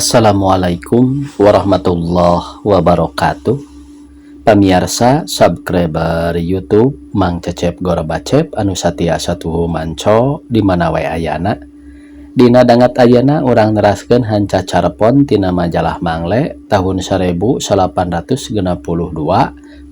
Assalamualaikum warahmatullahi wabarakatuh. Pamirsa subscriber YouTube Mang Cecep Gorabacep anu satiasa tuhu manco di mana wae ayana. Dina dangat ayana urang neraskeun hanca carepon tina majalah Mangle tahun 1862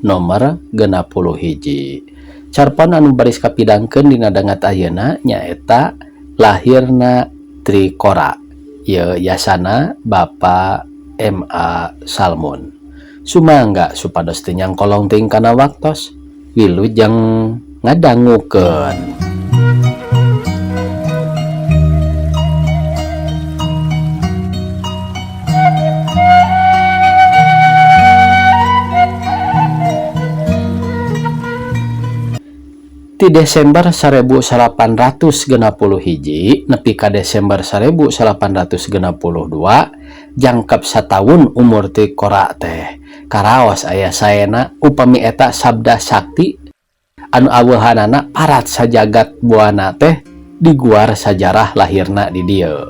nomor 61. Carpon anu baris kapidangkeun dina dangat ayana nyaeta lahirna Trikora. Yasana Bapak M.A. Salmon. Sumangga supados teu nyang kolong ting kana waktos wilujeng ngadangukeun. Di Desember 1861 nepi ka Desember 1862 jangkep sataun umur Trikora teh karaos aya saena upami eta sabda sakti anu aweuhanana parat sajagat buana teh diguar sajarah lahirna di dieu.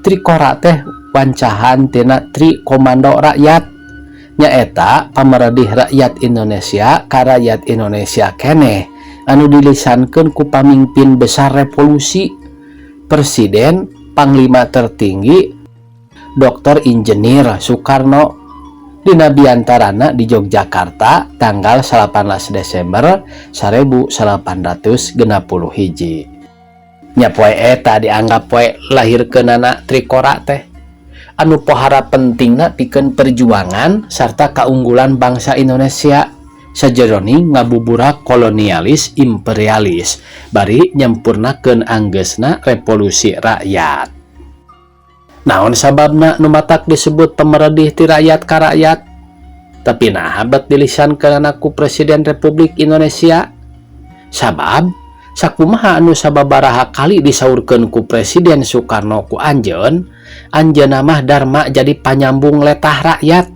Trikora teh wancahan tina Tri Komando Rakyat nyaeta pameredih rakyat Indonesia ka rakyat Indonesia keneh anu dilisankeun ku pamimpin besar revolusi Presiden Panglima tertinggi Dr. Injenir Soekarno dina biantarana di Yogyakarta tanggal 18 Desember 1861. Nya poe eta dianggap poe lahirkeunana Trikora teh anu pohara pentingna pikeun perjuangan sarta kaunggulan bangsa Indonesia sajeroni ngabuburak kolonialis imperialis bari nyempurnakeun anggeusna revolusi rakyat. Naon sababna nu matak disebut pemeredih ti rakyat ka rakyat tapi nah bet dilisankeun ku Presiden Republik Indonesia? Sabab sakumaha anu sababaraha kali disaurkeun ku Presiden Soekarno ku anjeun mah Dharma jadi panyambung letah rakyat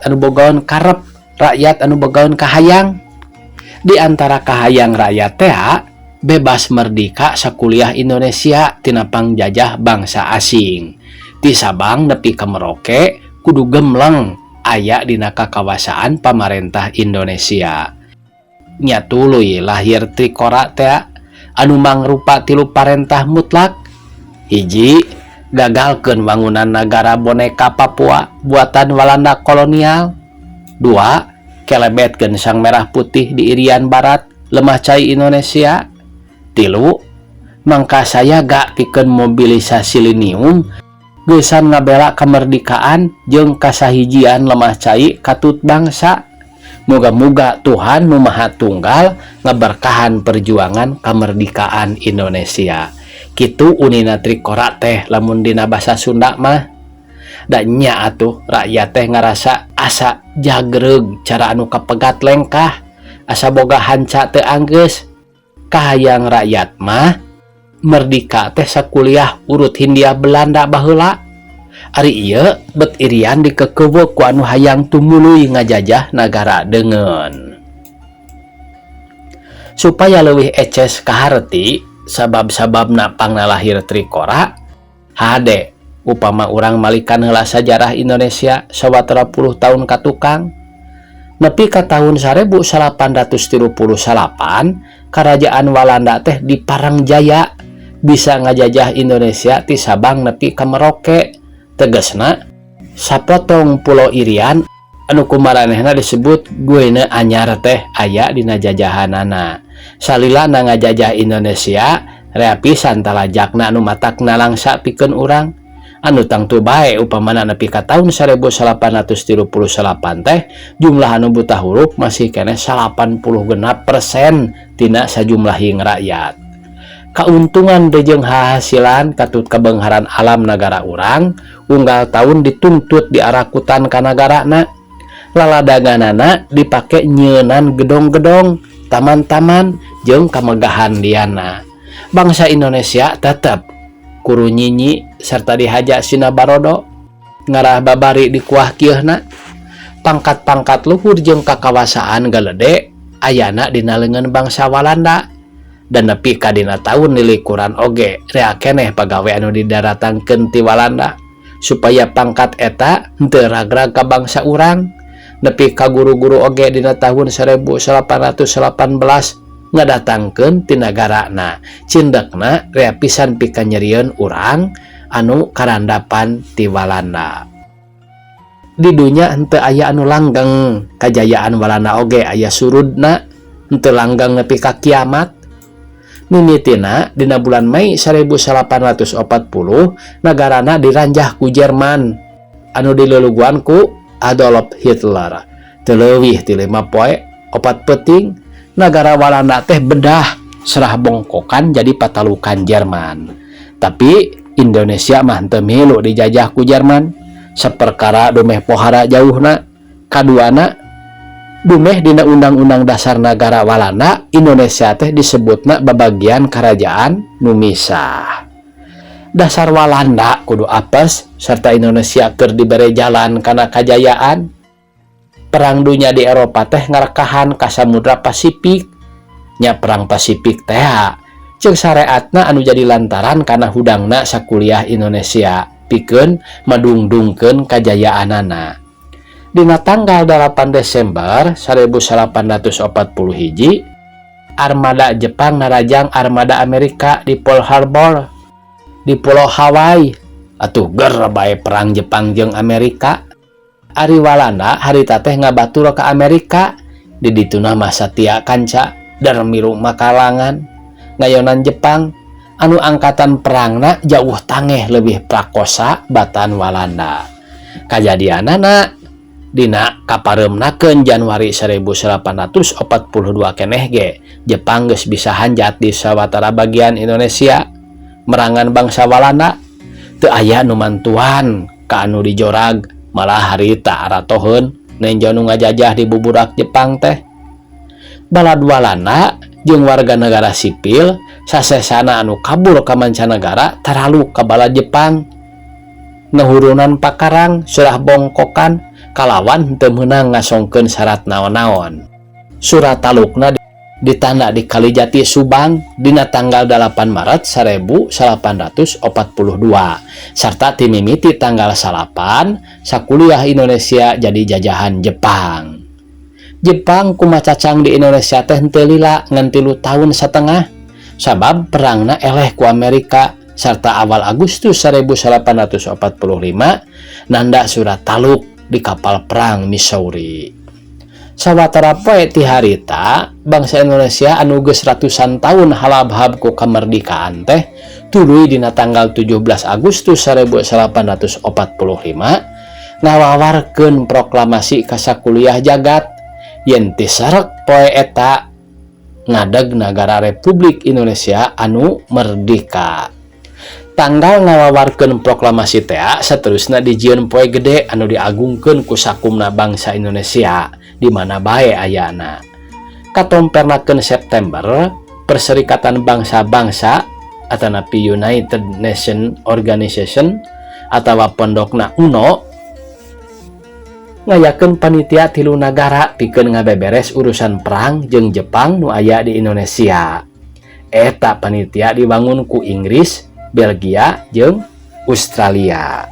anu bogaon karep, rakyat anu begaun kahayang. Di antara kahayang rakyat teh bebas merdeka sakuliah Indonesia tina pangjajah bangsa asing. Ti Sabang nepi ka Merauke kudu gemleng aya dina kakawasaan pamarentah Indonesia. Nya tuluy lahir Trikora teh anu mangrupa tilu parentah mutlak. Hiji, gagalkeun wangunan nagara boneka Papua buatan Walanda kolonial. 2. Kelebetkeun sang merah putih di Irian Barat lemah cai Indonesia. 3. Mangka saya gak pikeun mobilisasi linium geusan ngabela kemerdekaan jeung kasahijian lemah cai katut bangsa. Moga-moga Tuhan Nu Maha Tunggal ngaberkahan perjuangan kemerdekaan Indonesia. Kitu unina Trikora teh lamun dina basa Sunda mah. Dan nya atuh rakyat teh ngarasa asa jagreg cara anu kapegat lengkah asa boga hanca teu anggeus. Kahayang rakyat mah merdeka teh sakuliah urut Hindia Belanda baheula. Ari ieu bet irian dikekeuweuk ku anu hayang tumuluy ngajajah nagara deungeun. Supaya leuwih eces kaharti sabab-sababna pangna lahir Trikora hade upama urang malikan heula sajarah Indonesia sawatara puluh tahun ka tukang nepi ka tahun 1838 kerajaan Walanda teh di Parangjaya bisa ngajajah Indonesia ti Sabang nepi ka Merauke. Tegasna sapotong pulau Irian anu kumaranehna disebut Guinea Anyar teh aya dina jajahanana. Salila na ngajajah Indonesia rea pisan talajakna anu matak nalangsa pikeun urang. Anu tangtu bae upamana nepi ka tahun 1838 teh jumlah anu buta huruf masih keneh 86% tina sajumlahing rakyat. Kauntungan jeung hahasilan katut kabeungharan alam nagara urang unggal tahun dituntut diarakutan ka nagarana. Laladaganana dipake nyeunan gedong-gedong, taman-taman jeung kamegahan liana. Bangsa Indonesia tetep kuru nyinyi serta dihaja sina barodo ngarah babari di kuah kieuhna. Pangkat-pangkat luhur jeung kakawasaan galede ayana dina leungeun bangsa Walanda dan nepi ka dina taun lilikuran oge rea keneh pagawe anu didaratangkeun ti Walanda supaya pangkat eta henteu ragrag ka bangsa urang. Nepi ka guru-guru oge dina tahun 1818 ngadatangkeun ti nagarana cindekna rea pisan pikanyerieun urang anu karandapan ti Walanda. Di dunya henteu aya anu langgeng kajayaan Walanda oge aya surudna, henteu langgeng nepi ka kiamat. Mimitina dina bulan Mei 1840 nagarana diranjah ku Jerman anu diluluguan ku Adolf Hitler. Teu leuwih ti 5 poe 4 peuting nagara Walanda teh bedah serah bongkokan jadi patalukan Jerman. Tapi Indonesia mah teu milu dijajah ku Jerman. Saperkara dumeh pohara jauhna, kaduana dumeh dina undang-undang dasar nagara Walanda Indonesia teh disebutna babagian kerajaan nu misah. Dasar Walanda kudu apes serta Indonesia keur dibere jalan kana kajayaan. Perang dunia di Eropa teh ngarekahan ka Samudra Pasifik. Nya perang Pasifik teh ceuk sareatna anu jadi lantaran kana hudangna sakuliah Indonesia pikeun madungdungkeun kajayaanana. Dina tanggal 8 Desember 1841 armada Jepang narajang armada Amerika di Pearl Harbor di Pulau Hawaii. Atuh ger bae perang Jepang jeung Amerika. Ari Walanda harita teh ngabatur ka Amerika di dituna masa tia kanca darmiru makalangan ngayonan Jepang anu angkatan perangna jauh tangeh lebih prakosa batan Walanda. Kajadianana dina kapareumnakeun Januari 1842 keneh ge Jepang geus bisa hanjat di sawatara bagian Indonesia merangan bangsa Walanda. Teu aya nu mantuan ka anu dijorag, malah harita aratoheun nenjo nu ngajajah di bubudak Jepang teh. Balad Walanda jeung warga negara sipil sasesana anu kabur ka mancanagara taralu ka balad Jepang. Ngahurunan pakarang surah bongkokan kalawan teu meunang ngasongkeun syarat naon-naon. Surat talukna ditanda di Kalijati Subang dina tanggal 8 Maret 1842 sarta timimiti tanggal 8 sakuliah Indonesia jadi jajahan Jepang. Jepang kumacacang di Indonesia teh henteu lila ngan 3 tahun satengah sabab perangna eleh ku Amerika sarta awal Agustus 1845 nanda surat taluk di kapal perang Missouri. Sawatara poe ti harita bangsa Indonesia anu geus ratusan tahun halabhab ku kamardikaan teh tuluy dina tanggal 17 Agustus 1845 ngawawarkeun proklamasi ka sakuliah jagat yen ti sarek poe eta ngadeg nagara Republik Indonesia anu merdeka. Tanggal ngawawarkeun proklamasi teh saterusna dijieun poe gede anu diagungkeun ku sakumna bangsa Indonesia di mana bae ayana. Katompernakeun September Perserikatan Bangsa-Bangsa atanapi United Nations Organization atawa pondokna UNO ngayakeun panitia 3 nagara pikeun ngabeberes urusan perang jeung Jepang nu aya di Indonesia. Eta panitia dibangun ku Inggris, Belgia jeung Australia.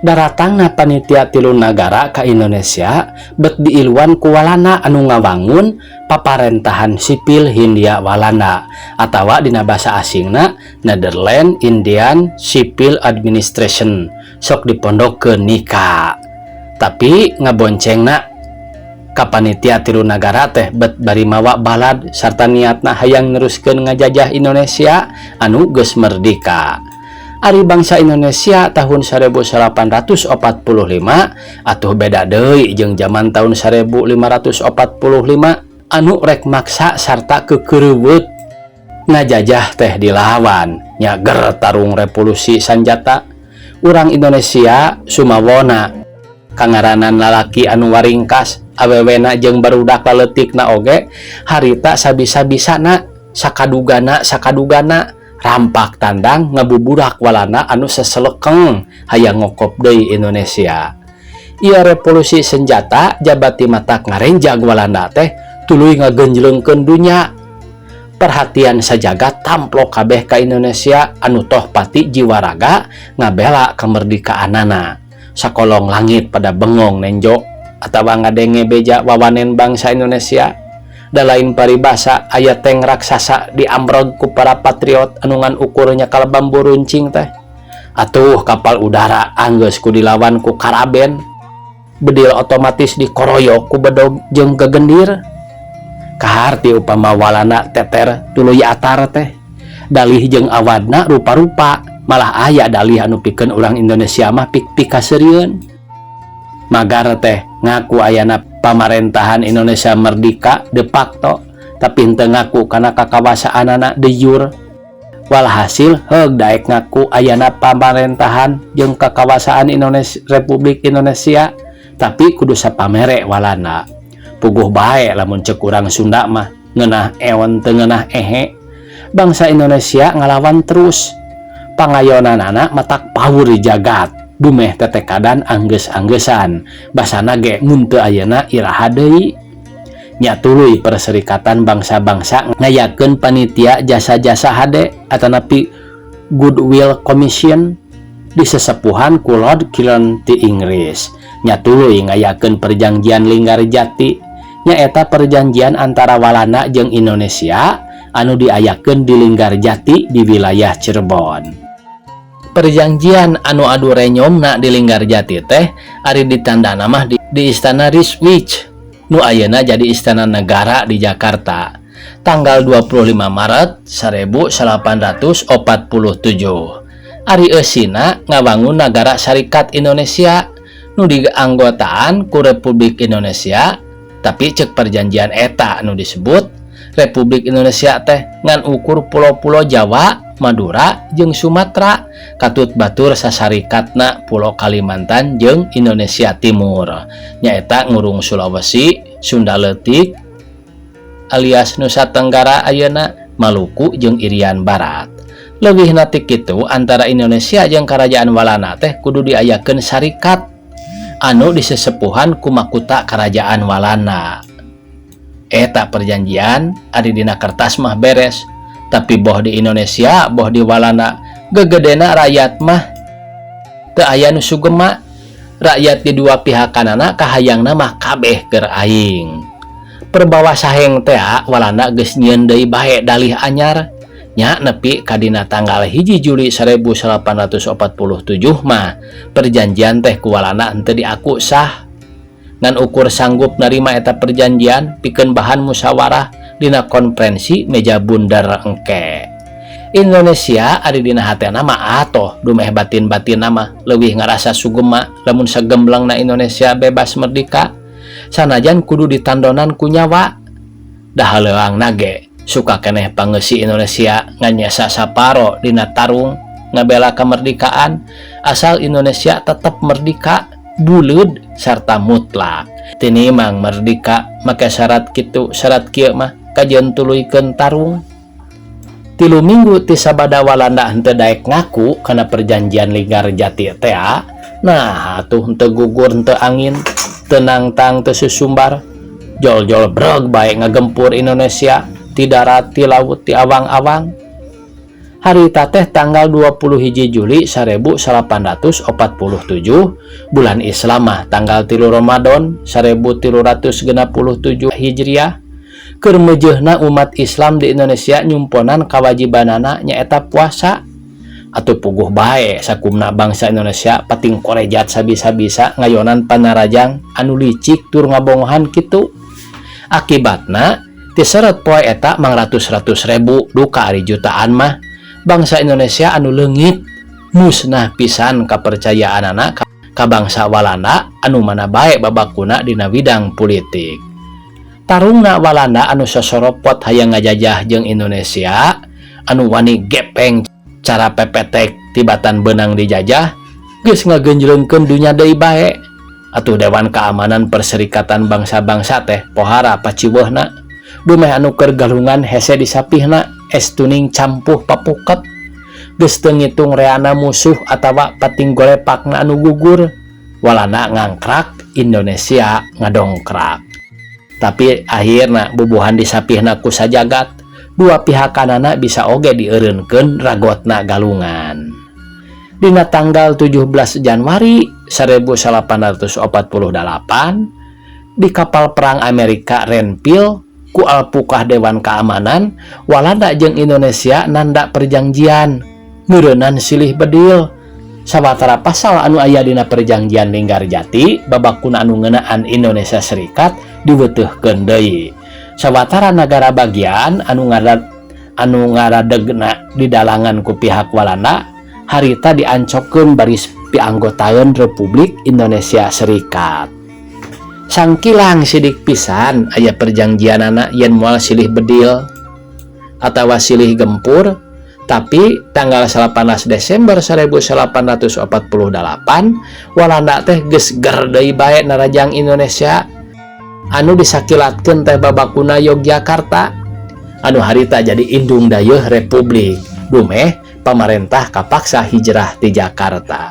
Daratangna panitia 3 nagara ka Indonesia bet diiluan ku Walanda anu ngawangun paparentahan sipil Hindia Walanda atawa dina basa asingna Netherlands Indian Civil Administration sok dipondokkeun NICA. Tapi ngaboncengna ka panitia 3 nagara teh bet bari mawa balad sarta niatna hayang neruskeun ngajajah Indonesia anu geus merdeka. Ari bangsa Indonesia tahun 1845 atuh beda deui jeung zaman tahun 1545 anu rek maksa sarta kekeureuweut ngajajah teh dilawan nya ger tarung revolusi sanjata. Urang Indonesia sumawona kangaranan lalaki anu waringkas awewena jeung barudak laletikna oge harita sabisa-bisana sakadugana rampak tandang ngabuburak Walanda anu seselekeng hayang ngokop deui Indonesia. Ieu revolusi senjata jabati matak ngarenjag Walanda teh tuluy ngagenjleungkeun dunya. perhatian sajagat tamplok kabeh ka Indonesia anu toh pati jiwa raga ngabela kemerdikaanana. Sakolong langit pada bengong nenjo atawa ngadenge beja wawanen bangsa Indonesia. Da lain paribasa aya teng raksasa diambrog ku para patriot anu ngan ukurnya kalebambu runcing teh. Atuh kapal udara anggeus ku dilawan ku Karaben. Bedil otomatis dikoroyok ku bedog jeung gegendir. Kahar ti upama walana teter tuluy atar teh. Dalih jeung awadna rupa-rupa, malah aya dalih anu pikeun urang Indonesia mah pik-pik kaseureun. Magar teh ngaku ayana pamarentahan Indonesia merdika de facto, tapi henteu ngaku kana kakawasaanana de jure. Walhasil heug daek ngaku ayana pamarentahan jeung kakawasaan Republik Indonesia, tapi kudu sapamere walana. Puguh bae lamun ceuk urang Sunda mah ngeunah eon teu ngeunah ehe. Bangsa Indonesia ngalawan terus. Pangayonanana matak pawur di jagat. Dumeh tetekadan anggeus-anggesan. Basana ge mun teu ayeuna iraha deui. Nya tuluy Perserikatan Bangsa-Bangsa ngayakeun panitia jasa-jasa hade atanapi Goodwill Commission di sesepuhan ku Lord Killen ti Inggris. Nya tuluy ngayakeun perjanjian Linggarjati. Nyaeta perjanjian antara walana jeung Indonesia anu diayakeun di Linggarjati di wilayah Cirebon. Perjanjian anu adu renyomna di Linggarjati teh ari ditandana mah di Istana Rijswijk nu ayeuna jadi Istana Negara di Jakarta tanggal 25 Maret 1847. Ari eusina ngabangun Nagara Serikat Indonesia nu dianggotaan ku Republik Indonesia. Tapi cek perjanjian eta anu disebut Republik Indonesia teh ngan ukur pulau-pulau Jawa, Madura, jeung Sumatera, katut batur sasarikatna Pulau Kalimantan jeung Indonesia Timur. Nyaeta ngurung Sulawesi, Sunda Leutik alias Nusa Tenggara ayeuna, Maluku jeung Irian Barat. Leuwihna ti kitu antara Indonesia jeung Karajaan Walanda teh kudu diayakeun sarikat anu disesepuhan ku makuta Karajaan Walanda. Eta perjanjian ari dina kertas mah beres, tapi boh di Indonesia, boh di Walanda, gegedena rakyat mah teu aya nu sugema. Rakyat di dua pihakanana kahayangna mah kabeh keur aing. Perbawa saheng teh Walanda geus nyieun deui bae dalih anyar. Nya nepi ka dina tanggal 1 Juli 1847 mah perjanjian teh ku Walanda henteu diaku sah. Ngan ukur sanggup narima eta perjanjian pikeun bahan musyawarah dina konferensi meja bundar engke. Indonesia ari dina hatena mah atoh dumeh batin-batinna mah leuwih ngarasa sugema lamun sagemblengna Indonesia bebas merdeka. Sanajan kudu ditandonan ku nyawa. Da haleuangna ge suka keneh pangeussi Indonesia nganyasa saparo dina tarung ngabela kemerdekaan asal Indonesia tetap merdeka buleud sarta mutlak. Tinimang merdeka make syarat kitu syarat kieu mah kajian tuluykeun tarung. 3 minggu ti sabada Walanda henteu daek ngaku kana perjanjian Linggarjati teh. Nah atuh henteu gugur henteu angin teu nangtang teu susumbar jol-jol breg bae ngagempur Indonesia ti darat, ti laut, ti awang-awang. Harita teh tanggal 21 Juli 1847 bulan Islam mah tanggal 3 Ramadan 1367 Hijriah. Keur meujeuhna umat Islam di Indonesia nyumponan kawajibanana nyaeta puasa. Atuh puguh bae sakumna bangsa Indonesia pating korejat sabisa-bisa ngayonan panarajang anu licik tur ngabongohan kitu. Akibatna ti seret poe eta mang ratus-ratus ribu duka ari jutaan mah bangsa Indonesia anu leungit musnah pisan kapercayaanana ka bangsa Walanda anu mana bae babakuna dina bidang politik. Tarungna Walanda anu sasoropot hayang ngajajah jeung Indonesia anu wani gepeng cara pepetek tibatan benang dijajah geus ngagenjleungkeun dunya deui bae. Atuh Dewan Keamanan Perserikatan Bangsa-Bangsa teh pohara paciweuhna dumeh anu keur galungan hese disapihna estuning campuh papuket geus teu ngitung reana musuh atawa pating golepakna anu gugur. Walana ngangkrak, Indonesia ngadongkrak. Tapi akhirna bubuhan disapihna ku sajagat dua pihakanana bisa oge dieureunkeun ragotna galungan. Dina tanggal 17 Januari 1848 di kapal perang Amerika Renville ku alpukah Dewan Keamanan, Walanda jeung Indonesia nanda perjanjian meureunnan silih bedil. Sawatara pasal anu aya dina perjanjian Linggarjati babakuna anu ngeunaan Indonesia Serikat diweuteuhkeun deui. Sawatara nagara bagian anu ngaradegna didalangan ku pihak Walanda harita diancopkeun baris pianggotaeun Republik Indonesia Serikat. Sangkilang sidik pisan aya perjanjianana yen moal silih bedil atawa silih gempur. Tapi tanggal 18 Desember 1848 Walanda teh geus ger deui bae narajang Indonesia anu disakilatkeun teh babakuna Yogyakarta anu harita jadi indung dayeuh republik dumeh pamarentah kapaksa hijrah ti Jakarta.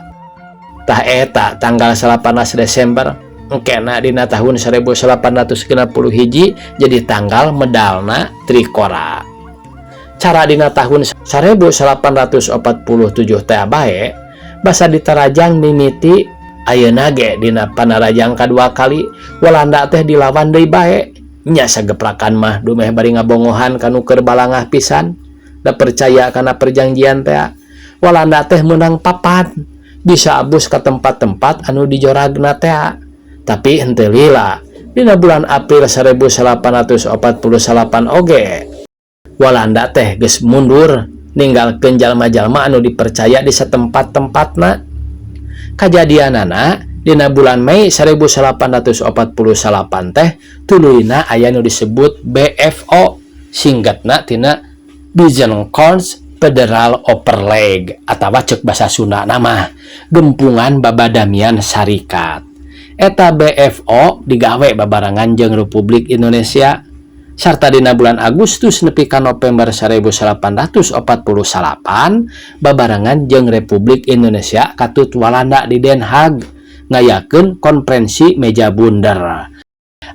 Tah eta tanggal 18 Desember engkena dina tahun 1861 jadi tanggal medalna Trikora. Cara dina tahun 1847 teh bae basa ditarajang mimiti ayeuna ge dina panarajang kadua kali Walanda teh dilawan deui bae nya sageplakan mah dumeh bari ngabongohan kanu keur balangah pisan da percaya kana perjanjian teh Walanda teh meunang papan bisa abus ka tempat-tempat anu dijoragna teh tapi henteu lila dina bulan April 1848 oge Walanda teh geus mundur ninggalkeun jalma-jalma anu dipercaya di satempat-tempatna. Kajadianana dina bulan Mei 1848 teh tuluйna aya nu disebut BFO singkatna tina Bizenkorps Federal Overleg atawa ceuk basa Sunda nama Gempungan Babadamian Sarikat. Eta BFO digawe babarengan jeung Republik Indonesia sarta dina bulan Agustus nepi ka November 1848 babarengan jeung Republik Indonesia katut Walanda di Den Haag ngayakeun konferensi meja bundar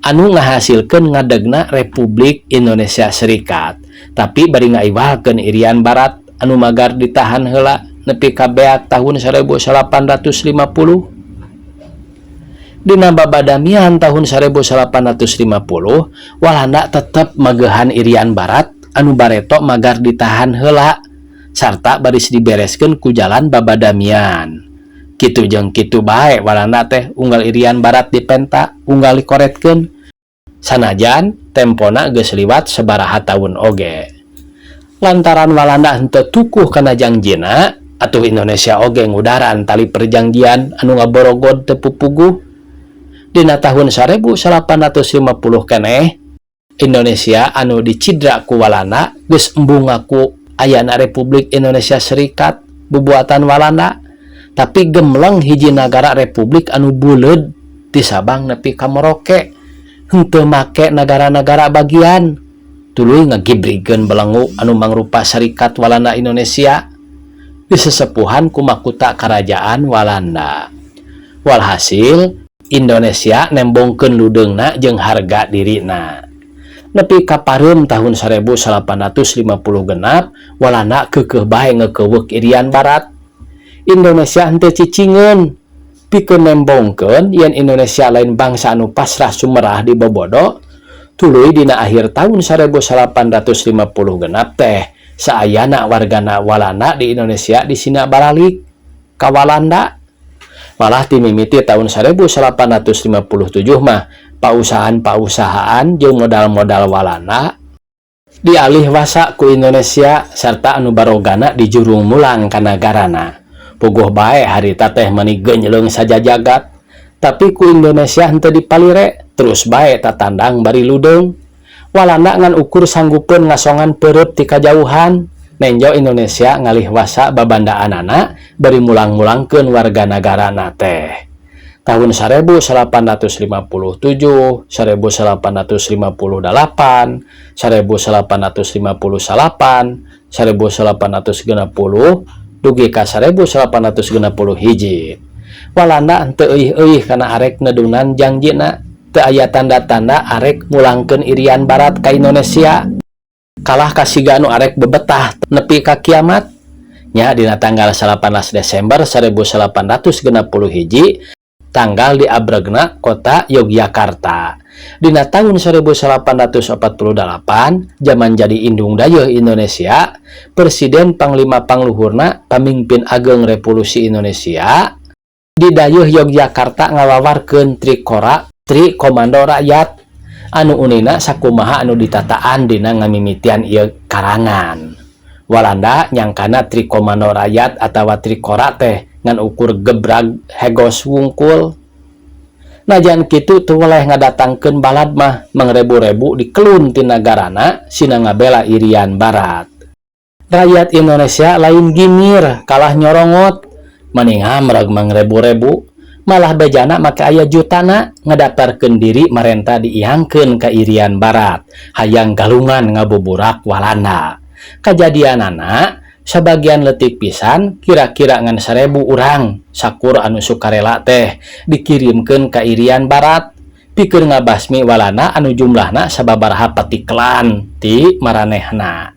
anu ngahasilkeun ngadegna Republik Indonesia Serikat. Tapi bari ngaiwalkeun Irian Barat anu magar ditahan heula nepi ka beak tahun 1850. Dina babadamian tahun 1850 Walanda tetep magehan Irian Barat anu bareto magar ditahan heula sarta baris dibereskeun ku jalan babadamian. Kitu jeung kitu bae Walanda teh unggal Irian Barat dipenta unggal dikoretkeun sanajan tempona geus liwat sabaraha taun oge. Lantaran Walanda henteu tukuh kana janjina atuh Indonesia oge ngudaran tali perjanjian anu ngaborogod teu pupuguh. Dina tahun 1850 keneh Indonesia anu dicidra ku Walanda geus embung ngaku ayana Republik Indonesia Serikat bubuatan Walanda tapi gemleng hiji nagara republik anu buleud ti Sabang nepi ka Merauke henteu make nagara-nagara bagian tuluy ngagibrikeun belenggu anu mangrupa Serikat Walanda Indonesia disesepuhan ku mahkota kerajaan Walanda. Walhasil Indonesia nembongkeun ludeungna jeung harga dirina. Nepi ka pareum tahun 1850 genap, Walanda keukeuh bae ngekeuweuk Irian Barat. Indonesia henteu cicingeun pikeun nembongkeun yen Indonesia lain bangsa anu pasrah sumerah di bobodo. Tuluy dina akhir tahun 1850 genap teh saayana wargana Walanda di Indonesia disina baralik ka Walanda. Malah timimiti tahun 1857 mah pausahaan jeung modal-modal Walanda dialih wasa ku Indonesia sarta anu barogana dijurung mulang ka nagarana. Puguh bae harita teh meuni geunjleung saja jagat tapi ku Indonesia henteu dipalire terus bae tatandang bari ludeung. Walanda ngan ukur sanggupeun ngasongan peureut ti kajauhan nenjo Indonesia ngalih wasa babandaanana bari mulang-mulangkeun warga nagara teh. Tahun 1857, 1858, 1859, dugi ka 1860 hiji. Walanda henteu euih-euih kana arek nedunan janjina teu aya tanda-tanda arek mulangkeun Irian Barat ka Indonesia. kalah kasiga anu arek bebetah nepi ka kiamat nya dina tanggal 18 Desember 1861 tanggal di abregna kota Yogyakarta. Dina tahun 1848 zaman jadi indung dayeuh Indonesia, Presiden Panglima Pangluhurna pamimpin ageng Revolusi Indonesia di dayeuh Yogyakarta ngawawarkeun Trikora, Tri Komando Rakyat anu unina sakumaha anu ditataan dina ngamimitian ieu karangan. Walanda nyangkana Tri Komando Rakyat atawa Trikora teh ngan ukur gebrag hegos wungkul. Najan kitu teu weleh ngadatangkeun balad mah mangrebu-rebu dikelun ti nagarana sina ngabela irian barat. Rakyat Indonesia lain gimir kalah nyorongot mending hamreg mangrebu-rebu malah bejana make aya jutana ngadatarkeun diri marenta diihangkeun ka irian barat hayang galungan ngabuburak Walanda. Kajadianana sebagian letik pisan kira-kira ngan 1000 urang sakur anu sukarela teh dikirimkeun ka irian barat pikeun ngabasmi Walanda anu jumlahna sababaraha patiklan ti maranehna.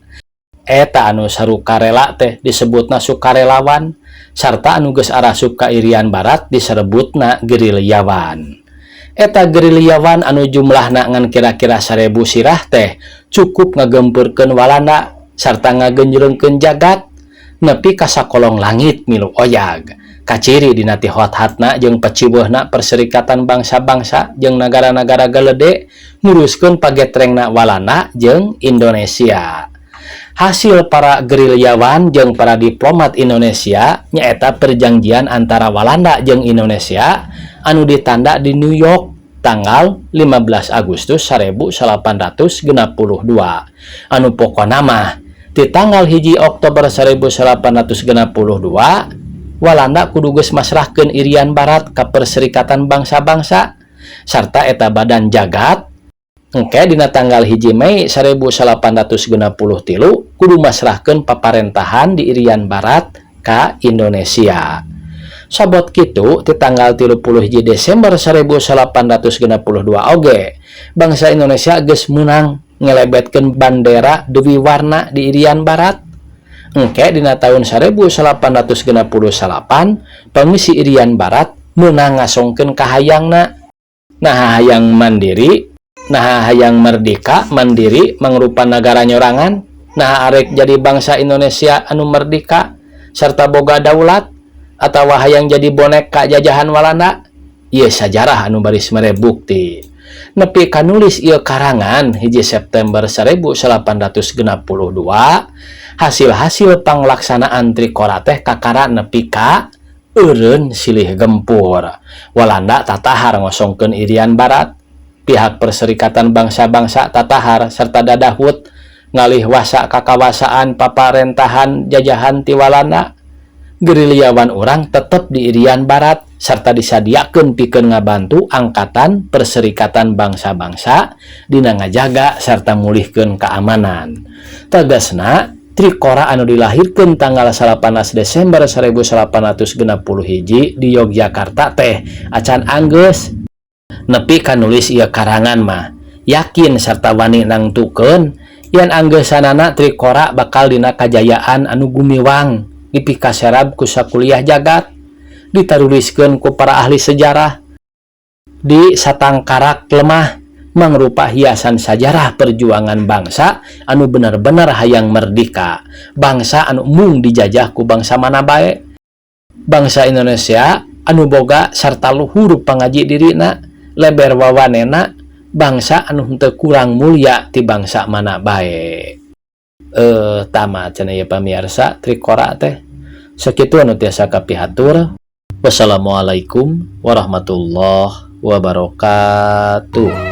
Eta anu sarukarela teh disebutna sukarelawan sarta anu geus arasup ka irian barat disebutna gerilyawan. Eta gerilyawan anu jumlahna ngan kira-kira 1000 sirah teh cukup ngagempurkeun Walanda sarta ngagenjreungkeun jagat nepi ka sakolong langit milu oyag. Kaciri dina ti hot-hatna jeung peciweuhna Perserikatan Bangsa-Bangsa jeung nagara-nagara galede nguruskeun pagetrengna Walanda jeung Indonesia. Hasil para gerilyawan jeung para diplomat Indonesia nyaeta perjanjian antara Walanda jeung Indonesia anu ditanda di New York tanggal 15 Agustus 1862 anu pokona mah di tanggal 1 Oktober 1862 Walanda kudu geus masrahkeun irian barat ka Perserikatan Bangsa-Bangsa sarta eta badan jagat engke dina tanggal 1 Mei 1863 kudu masrahkeun paparentahan di irian barat ka Indonesia. Sabot kitu ti tanggal 31 Desember 1862 oge bangsa Indonesia geus meunang ngelebetkeun bandera dewi warna di irian barat. Engke dina tahun 1868 pangisi irian barat meunang ngasongkeun kahayangna nah hayang mandiri, nah hayang merdeka mandiri mangrupa negara nyorangan, nah arek jadi bangsa Indonesia anu merdeka serta boga daulat atawa hayang jadi boneka jajahan Walanda. Ieu sajarah anu baris mere bukti. Nepi ka nulis ieu karangan 1 September 1862 hasil-hasil panglaksanaan Trikora teh kakara nepi ka eureun silih gempur. Walanda tatahar ngosongkeun irian barat, pihak Perserikatan Bangsa-Bangsa tatahar serta dadahut ngalih wasa kakawasaan paparentahan jajahan ti Walanda. Gerilyawan urang tetep di irian barat serta disadiakeun pikeun ngabantu angkatan Perserikatan Bangsa-Bangsa dina ngajaga serta mulihkeun keamanan. Tegasna Trikora anu dilahirkeun tanggal 18 Desember 1861 di Yogyakarta teh acan anggeus. Nepi ka nulis ieu karangan mah yakin serta wani nangtukeun yen anggeussanana Trikora bakal dina kajayaan anu gumiwang dipikaserab ku sakuliah jagat, ditaruliskeun ku para ahli sejarah di satangkarak lemah mangrupa hiasan sajarah perjuangan bangsa anu bener-bener hayang merdeka, bangsa anu mung dijajah ku bangsa mana bae, bangsa Indonesia anu boga sarta luhur pangaji dirina, leber wawanena, bangsa anu henteu kurang mulia ti bangsa mana bae. Tamat cenah ya pamirsa Trikora teh. Sakitu anu tiasa kapihatur. Wassalamualaikum warahmatullahi wabarakatuh.